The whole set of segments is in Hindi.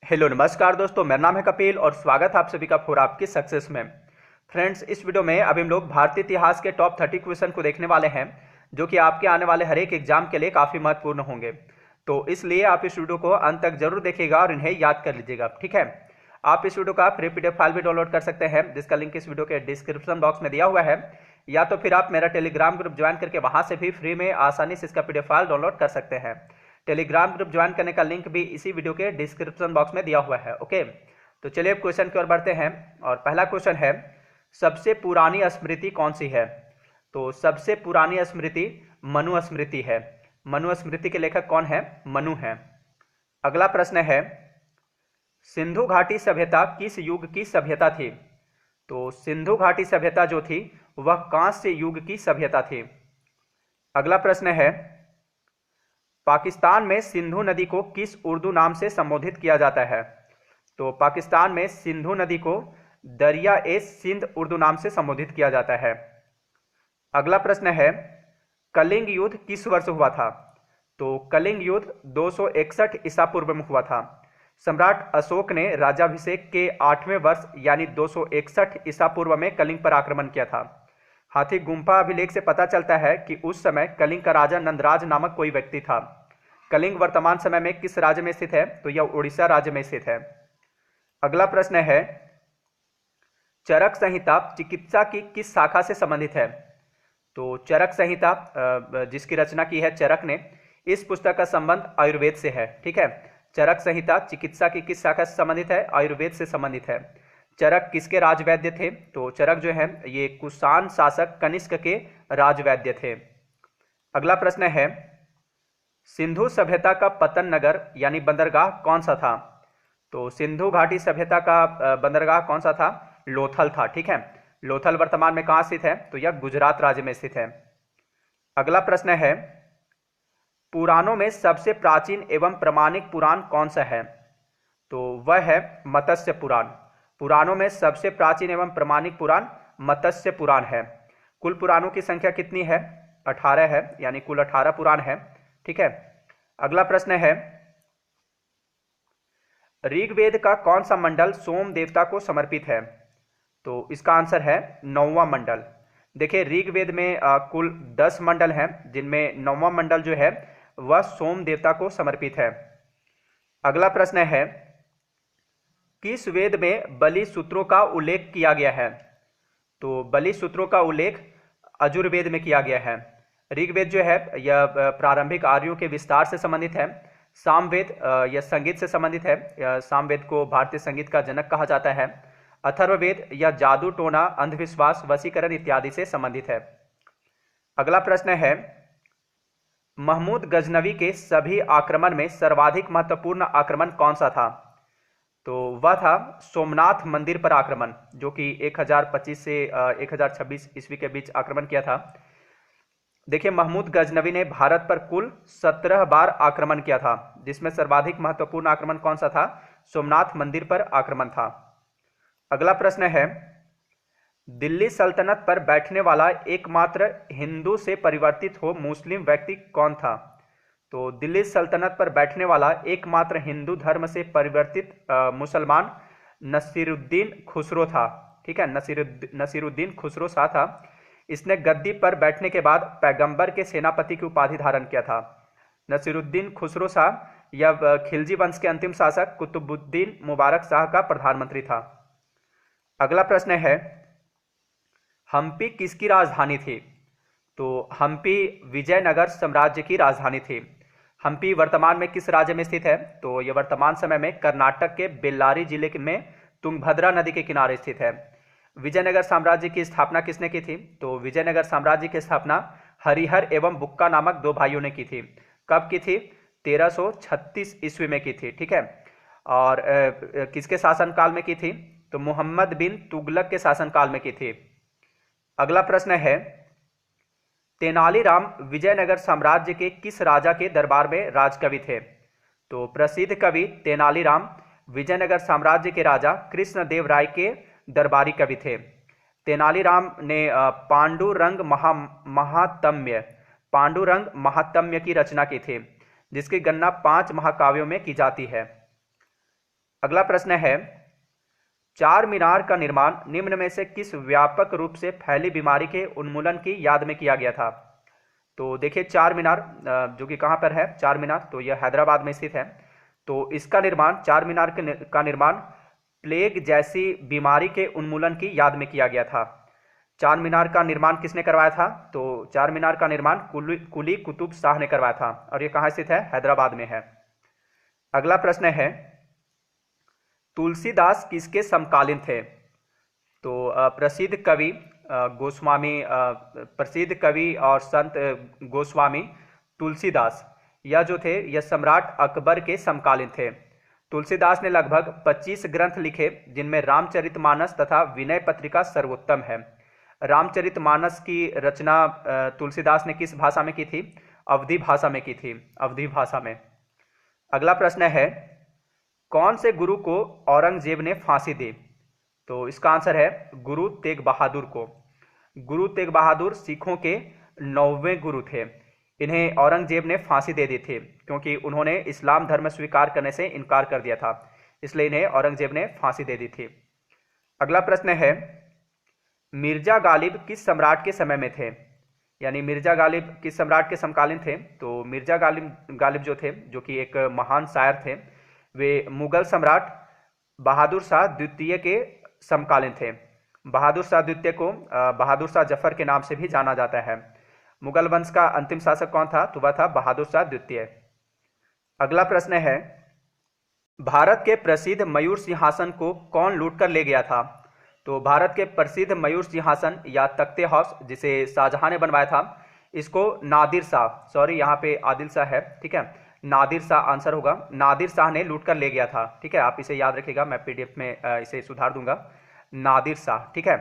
हेलो नमस्कार दोस्तों, मेरा नाम है कपिल और स्वागत है आप सभी का फॉर आपकी सक्सेस में। फ्रेंड्स, इस वीडियो में अभी हम लोग भारतीय इतिहास के टॉप 30 क्वेश्चन को देखने वाले हैं जो कि आपके आने वाले हर एक एग्जाम के लिए काफी महत्वपूर्ण होंगे। तो इसलिए आप इस वीडियो को अंत तक जरूर देखिएगा और इन्हें याद कर लीजिएगा, ठीक है। आप इस वीडियो का फ्री पीडीएफ फाइल भी डाउनलोड कर सकते हैं जिसका लिंक इस वीडियो के डिस्क्रिप्शन बॉक्स में दिया हुआ है, या तो फिर आप मेरा टेलीग्राम ग्रुप ज्वाइन करके वहां से भी फ्री में आसानी से इसका पीडीएफ फाइल डाउनलोड कर सकते हैं। टेलीग्राम ग्रुप ज्वाइन करने का लिंक भी इसी वीडियो के डिस्क्रिप्शन बॉक्स में दिया हुआ है। ओके, तो चलिए अब क्वेश्चन की ओर बढ़ते हैं। और पहला क्वेश्चन है, सबसे पुरानी स्मृति कौन सी है? तो सबसे पुरानी स्मृति मनु स्मृति है। मनु स्मृति के लेखक कौन है? मनु है। अगला प्रश्न है, सिंधु घाटी सभ्यता किस युग की सभ्यता थी? तो सिंधु घाटी सभ्यता जो थी वह कांस्य युग की सभ्यता थी। अगला प्रश्न है, पाकिस्तान में सिंधु नदी को किस उर्दू नाम से संबोधित किया जाता है? तो पाकिस्तान में सिंधु नदी को दरिया ए सिंध उर्दू नाम से संबोधित किया जाता है। अगला प्रश्न है, कलिंग युद्ध किस वर्ष हुआ था? तो कलिंग युद्ध 261 ईसा पूर्व में हुआ था। सम्राट अशोक ने राज्याभिषेक के 8वें वर्ष यानी 261 ईसा पूर्व में कलिंग पर आक्रमण किया था। हाथी गुम्फा अभिलेख से पता चलता है कि उस समय कलिंग का राजा नंदराज नामक कोई व्यक्ति था। कलिंग वर्तमान समय में किस राज्य में स्थित है? तो यह उड़ीसा राज्य में स्थित है। अगला प्रश्न है, चरक संहिता चिकित्सा की किस शाखा से संबंधित है? तो चरक संहिता जिसकी रचना की है चरक ने, इस पुस्तक का संबंध आयुर्वेद से है, ठीक है। चरक संहिता चिकित्सा की किस शाखा से संबंधित है? आयुर्वेद से संबंधित है। चरक किसके राजवैद्य थे? तो चरक जो है ये कुषाण शासक कनिष्क के राजवैद्य थे। अगला प्रश्न है, सिंधु सभ्यता का पतन नगर यानी बंदरगाह कौन सा था? तो सिंधु घाटी सभ्यता का बंदरगाह कौन सा था? लोथल था, ठीक है। लोथल वर्तमान में कहां स्थित है? तो यह गुजरात राज्य में स्थित है। अगला प्रश्न है, पुराणों में सबसे प्राचीन एवं प्रामाणिक पुराण कौन सा है? तो वह है मत्स्य पुराण। पुराणों में सबसे प्राचीन एवं प्रामाणिक पुराण मत्स्य पुराण है। कुल पुराणों की संख्या कितनी है? 18 है, यानी कुल 18 पुराण है, ठीक है। अगला प्रश्न है, ऋग्वेद का कौन सा मंडल सोम देवता को समर्पित है? तो इसका आंसर है 9वां मंडल। देखिए, ऋग्वेद में कुल 10 मंडल हैं जिनमें 9वां मंडल जो है वह सोम देवता को समर्पित है। अगला प्रश्न है, किस वेद में बलि सूत्रों का उल्लेख किया गया है? तो बलि सूत्रों का उल्लेख अजुर्वेद में किया गया है। ऋग्वेद जो है यह प्रारंभिक आर्यों के विस्तार से संबंधित है। सामवेद यह संगीत से संबंधित है। सामवेद को भारतीय संगीत का जनक कहा जाता है। अथर्ववेद यह जादू टोना अंधविश्वास वशीकरण इत्यादि से संबंधित है। अगला प्रश्न है, महमूद गजनवी के सभी आक्रमण में सर्वाधिक महत्वपूर्ण आक्रमण कौन सा था? तो वह था सोमनाथ मंदिर पर आक्रमण, जो कि 1025 से 1026 ईस्वी के बीच आक्रमण किया था। देखिए, महमूद गजनवी ने भारत पर कुल 17 बार आक्रमण किया था, जिसमें सर्वाधिक महत्वपूर्ण आक्रमण कौन सा था? सोमनाथ मंदिर पर आक्रमण था। अगला प्रश्न है, दिल्ली सल्तनत पर बैठने वाला एकमात्र हिंदू से परिवर्तित हो मुस्लिम व्यक्ति कौन था? तो दिल्ली सल्तनत पर बैठने वाला एकमात्र हिंदू धर्म से परिवर्तित मुसलमान नसीरुद्दीन खुसरो था, ठीक है। नसीरुद्दीन खुसरो शाह था। इसने गद्दी पर बैठने के बाद पैगंबर के सेनापति की उपाधि धारण किया था। नसीरुद्दीन खुसरो शाह यह खिलजी वंश के अंतिम शासक कुतुबुद्दीन मुबारक शाह का प्रधानमंत्री था। अगला प्रश्न है, हम्पी किसकी राजधानी थी? तो हम्पी विजयनगर साम्राज्य की राजधानी थी। हम्पी वर्तमान में किस राज्य में स्थित है? तो यह वर्तमान समय में कर्नाटक के बेल्लारी जिले में तुंगभद्रा नदी के किनारे स्थित है। विजयनगर साम्राज्य की स्थापना किसने की थी? तो विजयनगर साम्राज्य की स्थापना हरिहर एवं बुक्का नामक 2 भाइयों ने की थी। कब की थी? 1336 ईस्वी में की थी, ठीक है। और किसके शासनकाल में की थी? तो मोहम्मद बिन तुगलक के शासनकाल में की थी। अगला प्रश्न है, तेनालीराम विजयनगर साम्राज्य के किस राजा के दरबार में राजकवि थे? तो प्रसिद्ध कवि तेनालीराम विजयनगर साम्राज्य के राजा कृष्णदेव राय के दरबारी कवि थे। तेनालीराम ने पांडुरंग महात्म्य की रचना की थी, जिसकी गणना 5 महाकाव्यों में की जाती है। अगला प्रश्न है, चार मीनार का निर्माण निम्न में से किस व्यापक रूप से फैली बीमारी के उन्मूलन की याद में किया गया था? तो देखिए चार मीनार जो कि कहाँ पर है चार मीनार, तो यह हैदराबाद में स्थित है। तो इसका निर्माण चार मीनार का निर्माण प्लेग जैसी बीमारी के उन्मूलन की याद में किया गया था। चार मीनार का निर्माण किसने करवाया था? तो चार मीनार का निर्माण कुली कुतुब शाह ने करवाया था और यह कहाँ स्थित है? हैदराबाद में है। अगला प्रश्न है, तुलसीदास किसके समकालीन थे? तो प्रसिद्ध कवि और संत गोस्वामी तुलसीदास यह जो थे यह सम्राट अकबर के समकालीन थे। तुलसीदास ने लगभग 25 ग्रंथ लिखे, जिनमें रामचरितमानस तथा विनय पत्रिका सर्वोत्तम है। रामचरितमानस की रचना तुलसीदास ने किस भाषा में की थी? अवधी भाषा में की थी, अवधी भाषा में। अगला प्रश्न है, कौन से गुरु को औरंगजेब ने फांसी दी? तो इसका आंसर है गुरु तेग बहादुर को। गुरु तेग बहादुर सिखों के 9वें गुरु थे। इन्हें औरंगजेब ने फांसी दे दी थी क्योंकि उन्होंने इस्लाम धर्म स्वीकार करने से इनकार कर दिया था, इसलिए इन्हें औरंगजेब ने फांसी दे दी थी। अगला प्रश्न है, मिर्जा गालिब किस सम्राट के समय में थे? यानी मिर्जा गालिब किस सम्राट के समकालीन थे? तो मिर्जा गालिब जो थे, जो कि एक महान शायर थे, वे मुगल सम्राट बहादुर शाह द्वितीय के समकालीन थे। बहादुर शाह द्वितीय को बहादुर शाह जफर के नाम से भी जाना जाता है। मुगल वंश का अंतिम शासक कौन था? तो वह था बहादुर शाह द्वितीय। अगला प्रश्न है, भारत के प्रसिद्ध मयूर सिंहासन को कौन लूट कर ले गया था? तो भारत के प्रसिद्ध मयूर सिंहासन या तख्ते हाउस, जिसे शाहजहां ने बनवाया था, इसको नादिर शाह, सॉरी यहाँ पे आदिल शाह है, ठीक है, नादिर शाह आंसर होगा। नादिर शाह ने लूट कर ले गया था, ठीक है, आप इसे याद रखिएगा, मैं पीडीएफ में इसे सुधार दूंगा। नादिर शाह, ठीक है,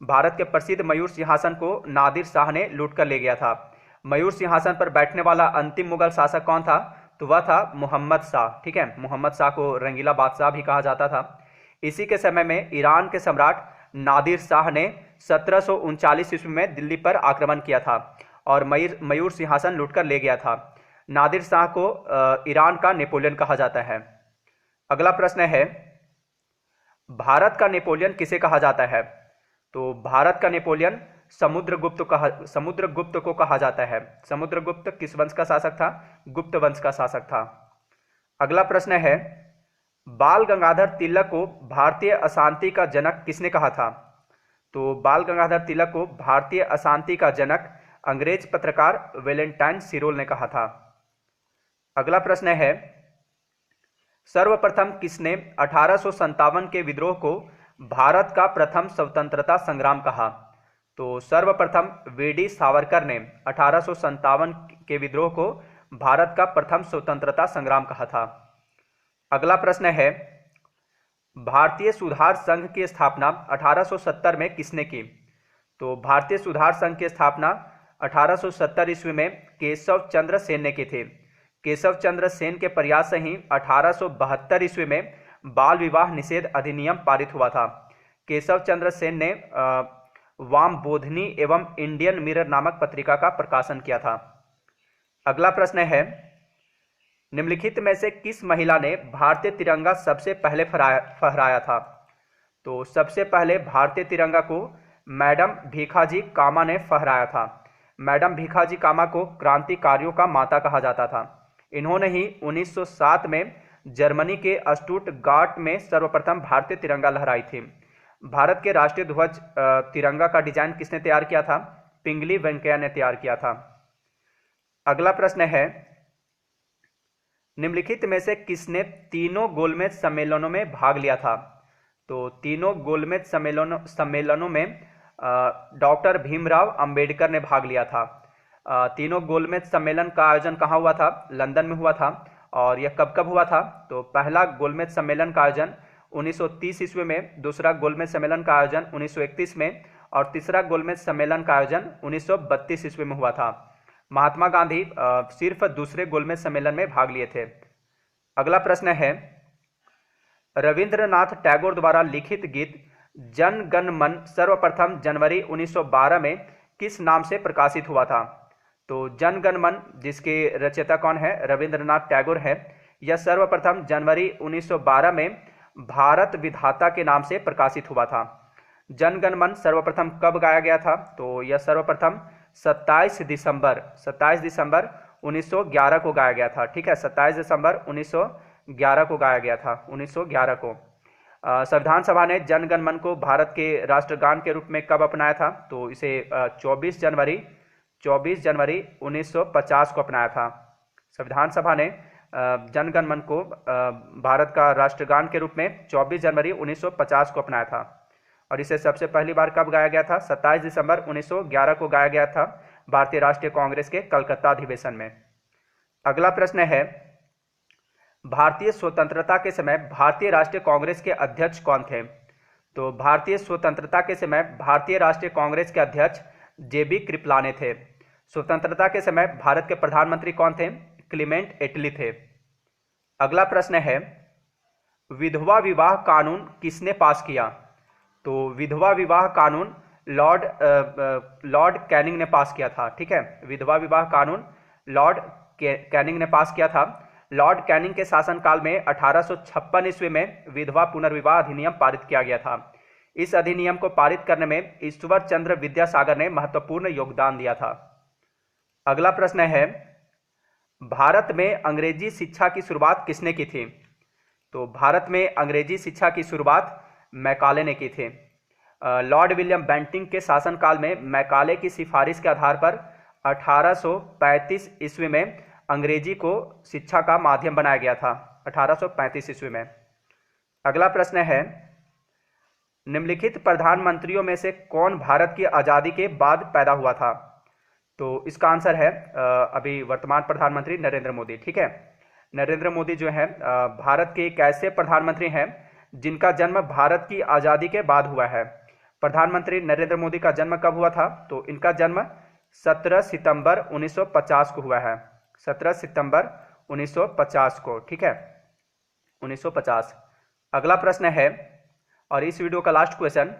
भारत के प्रसिद्ध मयूर सिंहासन को नादिर शाह ने लूट कर ले गया था। मयूर सिंहासन पर बैठने वाला अंतिम मुगल शासक कौन था? तो वह था मोहम्मद शाह, ठीक है, मोहम्मद शाह को रंगीला बादशाह भी कहा जाता था। इसी के समय में ईरान के सम्राट नादिर शाह ने 1739 ईस्वी में दिल्ली पर आक्रमण किया था और मयूर सिंहासन लूटकर ले गया था। नादिर शाह को ईरान का नेपोलियन कहा जाता है। अगला प्रश्न है, भारत का नेपोलियन किसे कहा जाता है? तो भारत का नेपोलियन समुद्रगुप्त को कहा जाता है। समुद्रगुप्त किस वंश का शासक था? गुप्त वंश का शासक था। अगला प्रश्न है, बाल गंगाधर तिलक को भारतीय अशांति का जनक किसने कहा था? तो बाल गंगाधर तिलक को भारतीय अशांति का जनक अंग्रेज पत्रकार वेलेंटाइन सिरोल ने कहा था। अगला प्रश्न है, सर्वप्रथम किसने 1857 के विद्रोह को भारत का प्रथम स्वतंत्रता संग्राम कहा? तो सर्वप्रथम वीडी सावरकर ने 1857 के विद्रोह को भारत का प्रथम स्वतंत्रता संग्राम कहा था। अगला प्रश्न है, भारतीय सुधार संघ की स्थापना 1870 में किसने की? तो भारतीय सुधार संघ की स्थापना 1870 ईस्वी में केशव चंद्र सेन ने की थी। केशव चंद्र सेन के प्रयास से ही 1872 ईस्वी में बाल विवाह निषेध अधिनियम पारित हुआ था। केशव चंद्र सेन ने वाम बोधनी एवं इंडियन मिरर नामक पत्रिका का प्रकाशन किया था। अगला प्रश्न है, निम्नलिखित में से किस महिला ने भारतीय तिरंगा सबसे पहले फहराया था? तो सबसे पहले भारतीय तिरंगा को मैडम भीखाजी कामा ने फहराया था। मैडम भीखाजी कामा को क्रांतिकारियों का माता कहा जाता था। इन्होंने ही 1907 में जर्मनी के स्टुटगार्ट में सर्वप्रथम भारतीय तिरंगा लहराई थी। भारत के राष्ट्रीय ध्वज तिरंगा का डिजाइन किसने तैयार किया था? पिंगली वेंकैया ने तैयार किया था। अगला प्रश्न है, निम्नलिखित में से किसने तीनों गोलमेज सम्मेलनों में भाग लिया था? तो तीनों गोलमेज सम्मेलनों में डॉक्टर भीमराव अंबेडकर ने भाग लिया था। तीनों गोलमेज सम्मेलन का आयोजन कहाँ हुआ था? लंदन में हुआ था। और यह कब कब हुआ था? तो पहला गोलमेज सम्मेलन का आयोजन 1930 ईस्वी में, दूसरा गोलमेज सम्मेलन का आयोजन 1931 में और तीसरा गोलमेज सम्मेलन का आयोजन 1932 ईस्वी में हुआ था। महात्मा गांधी सिर्फ दूसरे गोलमेज सम्मेलन में भाग लिए थे। अगला प्रश्न है, रविंद्रनाथ टैगोर द्वारा लिखित गीत जन गण मन सर्वप्रथम जनवरी 1912 में किस नाम से प्रकाशित हुआ था? तो जन गण मन, जिसके रचयिता कौन है? रविंद्रनाथ टैगोर है। यह सर्वप्रथम जनवरी 1912 में भारत विधाता के नाम से प्रकाशित हुआ था। जन गण मन सर्वप्रथम कब गाया गया था? तो यह सर्वप्रथम 27 दिसंबर 1911 को गाया गया था। ठीक है, 27 दिसंबर 1911 को गाया गया था, 1911 को। संविधान सभा ने जन गण मन को भारत के राष्ट्रगान के रूप में कब अपनाया था? तो इसे 24 जनवरी 1950 को अपनाया था। संविधान सभा ने जन गण मन को भारत का राष्ट्रगान के रूप में 24 जनवरी 1950 को अपनाया था। और इसे सबसे पहली बार कब गाया गया था? 27 दिसंबर 1911 को गाया गया था भारतीय राष्ट्रीय कांग्रेस के कलकत्ता अधिवेशन में। अगला प्रश्न है, भारतीय स्वतंत्रता के समय भारतीय राष्ट्रीय कांग्रेस के अध्यक्ष कौन थे? तो भारतीय स्वतंत्रता के समय भारतीय राष्ट्रीय कांग्रेस के अध्यक्ष जेबी कृपलानी थे। स्वतंत्रता के समय भारत के प्रधानमंत्री कौन थे? क्लीमेंट एटली थे। अगला प्रश्न है, विधवा विवाह कानून किसने पास किया? तो विधवा विवाह कानून लॉर्ड कैनिंग ने पास किया था। ठीक है, विधवा विवाह कानून लॉर्ड कैनिंग ने पास किया था। लॉर्ड कैनिंग के शासनकाल में 1856 ईस्वी में विधवा पुनर्विवाह अधिनियम पारित किया गया था। इस अधिनियम को पारित करने में ईश्वर चंद्र विद्यासागर ने महत्वपूर्ण योगदान दिया था। अगला प्रश्न है, भारत में अंग्रेजी शिक्षा की शुरुआत किसने की थी? तो भारत में अंग्रेजी शिक्षा की शुरुआत मैकाले ने की थी। लॉर्ड विलियम बेंटिंक के शासनकाल में मैकाले की सिफारिश के आधार पर 1835 ईस्वी में अंग्रेजी को शिक्षा का माध्यम बनाया गया था, 1835 ईस्वी में। अगला प्रश्न है, निम्नलिखित प्रधानमंत्रियों में से कौन भारत की आज़ादी के बाद पैदा हुआ था? तो इसका आंसर है अभी वर्तमान प्रधानमंत्री नरेंद्र मोदी। ठीक है, नरेंद्र मोदी जो है भारत के एक ऐसे प्रधानमंत्री हैं जिनका जन्म भारत की आज़ादी के बाद हुआ है। प्रधानमंत्री नरेंद्र मोदी का जन्म कब हुआ था? तो इनका जन्म 17 सितंबर 1950 को हुआ है, 17 सितंबर 1950 को। ठीक है, 1950। अगला प्रश्न है और इस वीडियो का last question,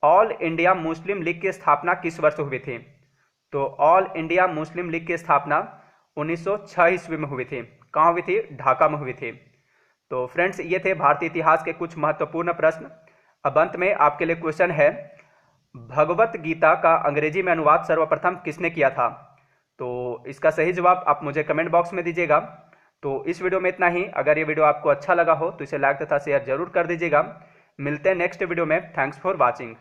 all India Muslim league की स्थापना किस वर्ष हुई थी? तो ऑल इंडिया मुस्लिम लीग की स्थापना 1906 ईस्वी में हुई थी। कहाँ हुई थी? ढाका में हुई थी। तो फ्रेंड्स, ये थे भारतीय इतिहास के कुछ महत्वपूर्ण प्रश्न। अब अंत में आपके लिए क्वेश्चन है, भगवत गीता का अंग्रेजी में अनुवाद सर्वप्रथम किसने किया था? तो इसका सही जवाब आप मुझे कमेंट बॉक्स में दीजिएगा। तो इस वीडियो में इतना ही। अगर ये वीडियो आपको अच्छा लगा हो तो इसे लाइक तथा शेयर जरूर कर दीजिएगा। मिलते हैं नेक्स्ट वीडियो में। Thanks for watching.